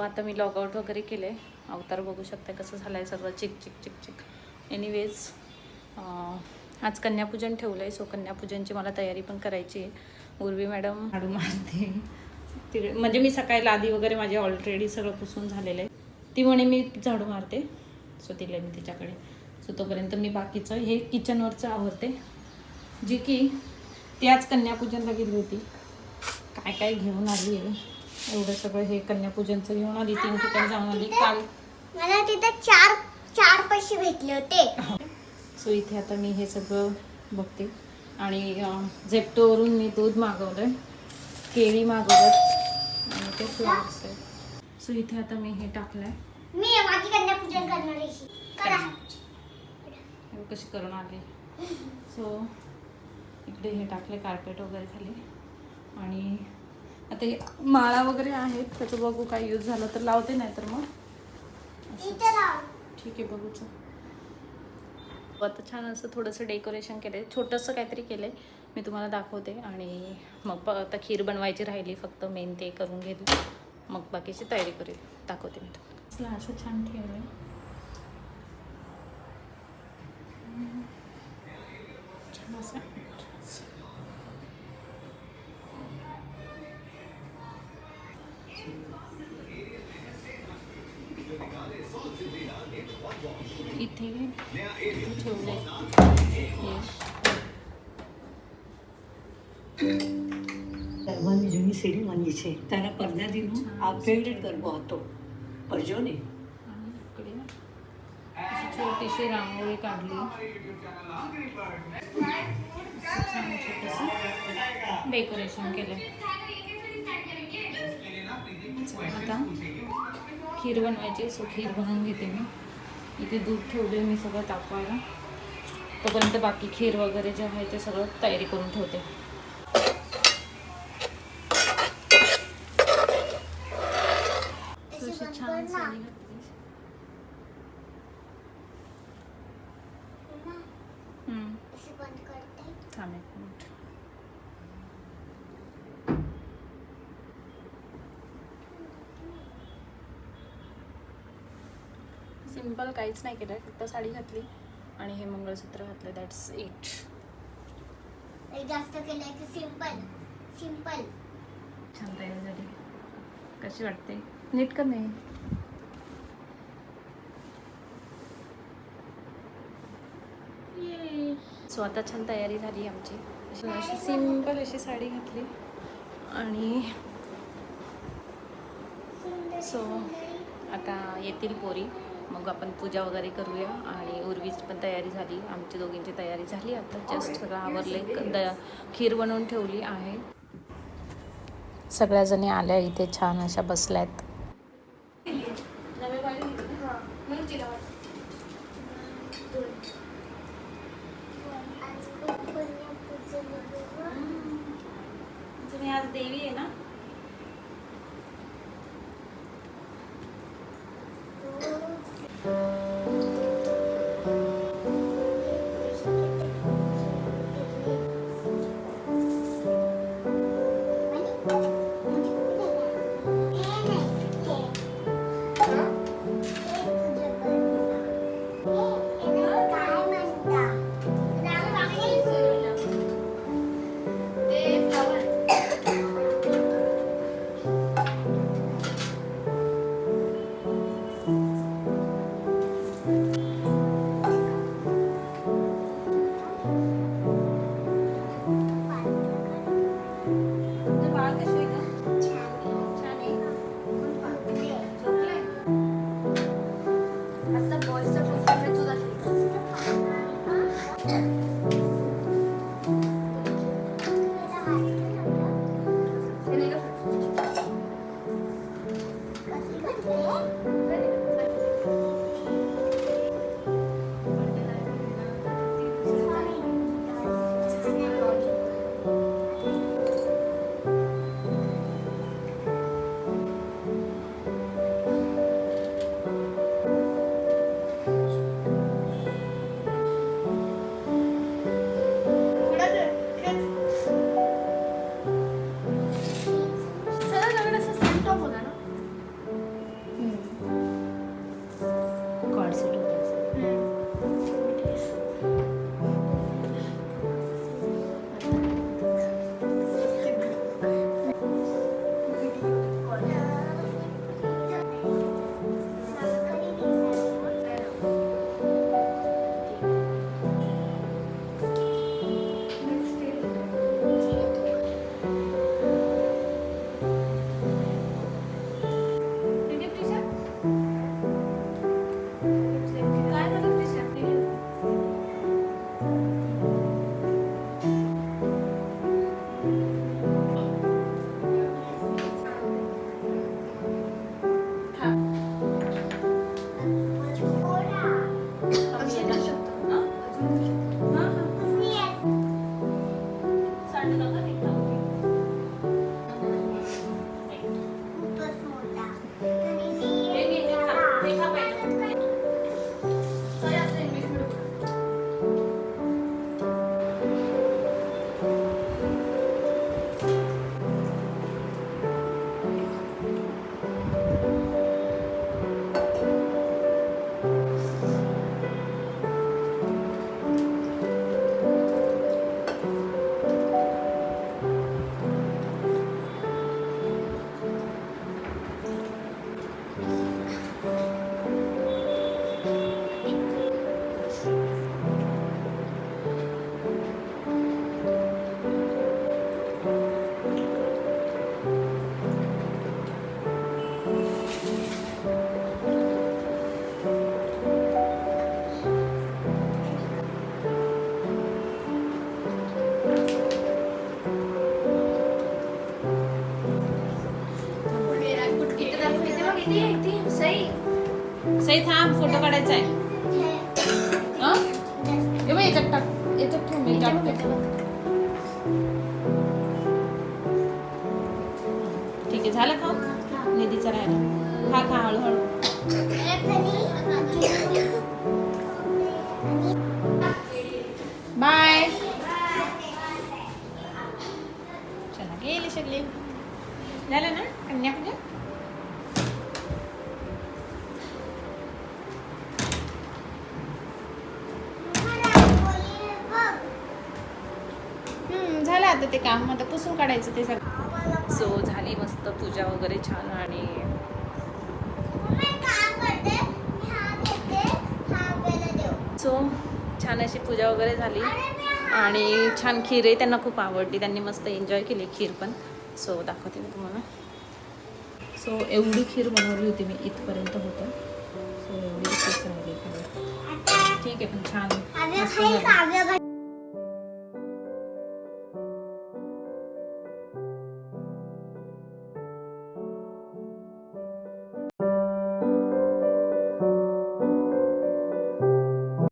आता मी लॉगआउट वगैरे केलं आहे. अवतार बघू शकता कसं झालं आहे सगळं चिक चिक चिक चिक. एनिवेज आज कन्यापूजन ठेवलं आहे. सो कन्यापूजनची मला तयारी पण करायची आहे. उर्वी मॅडम झाडू मारते म्हणजे मी सकाळी लादी वगैरे माझे ऑलरेडी सगळं पुसून झालेलं आहे. ती म्हणे मी झाडू मारते. सो तिला मी तिच्याकडे. सो तोपर्यंत मी बाकीचं हे किचनवरचं आवरते. जी की ती आज कन्यापूजनला गेली होती. काय काय घेऊन आली आहे एवढं सगळं. हे कन्यापूजनचं घेऊन आली. 3 ठिकाणी जाऊन आली. काल मला तिथे चार पैसे भेटले होते. सो इथे आता मी हे सगळं बघते. आणि झेप्टोवरून मी दूध मागवलं, केळी मागवलं आणि ते फ्लावर्स आहे. सो इथे आता मी हे टाकलं आहे. मी माझी कन्यापूजन करणार आहे. करा कशी करून आली. सो इकडे हे टाकले कार्पेट वगैरे खाली. आणि आता हे माळा वगैरे आहेत. त्याचं बघू काय यूज झालं तर लावते, नाही तर मग ठीक आहे बघूच. आता छान असं थोडंसं डेकोरेशन केलं आहे. छोटंसं काहीतरी केलं आहे. मी तुम्हाला दाखवते. आणि मग आता खीर बनवायची राहिली फक्त. मेन ते करून घेते. मग बाकीची तयारी करेल. दाखवते मी तुम्हाला. असं छान ठेवलं आहे. छान असं इथे ठेवले. સર્વની જૂની સેરેમની છે. તારા પરદાદીનો આ ફેવરેટ ગરબો હતો. કરજો ને. आणि इकडे अशी छोटीशी रांगोळी काढली. असं छान छोटंसं डेकोरेशन केलं. आता खीर बनवायची. सो खीर बनवून घेते मी. इथे दूध ठेवले मी सगळं तापवायला. तोपर्यंत बाकी खीर वगैरे जे आहे ते सगळं तयारी करून ठेवते. छान साडी घातली. थांब एक मिनिट. सिंपल काहीच नाही केलं. फक्त साडी घातली आणि हे मंगळसूत्र घातलं. That's it. जास्त केलंय की सिंपल. छान तयारी झाली. कशी वाटते? नीट का नाही? सो आता छान तयारी झाली आमची. अशी सिंपल अशी साडी घातली आणि सो आता येतील पोरी. मग आपण पूजा वगैरे करूया. आणि उर्वीची पण तयारी झाली. आमची दोघींची तयारी झाली. आता जस्ट सगळं आवरले. खीर बनवून ठेवली आहे. सगळ्याजणी आल्या इथे छान अशा बसल्यात. तुम्ही आज देवी आहे ना? खूपच मोठा. तरी मी सई थांब, फोटो काढायचा आहे. हे बघ, याच्यात टाक, याच्यात ठेव, मी टाकते. ठीक आहे, झालं का निधीचं राहिलं. खा हळूहळू. बाय. चला गेली सगळी. झालं ना कन्यापूजन. झालं आता ते काम, आता पुसून काढायचं ते सगळं. सो झाली मस्त पूजा वगैरे छान. आणि सो छान अशी पूजा वगैरे झाली. आणि छान खीर आहे, त्यांना खूप आवडली, त्यांनी मस्त एन्जॉय केली खीर पण. सो दाखवते मी तुम्हाला. सो एवढी खीर बनवली होती मी, इथपर्यंत होतं. सो एवढी खीर राहिली. ठीक आहे, पण छान मस्त झाली.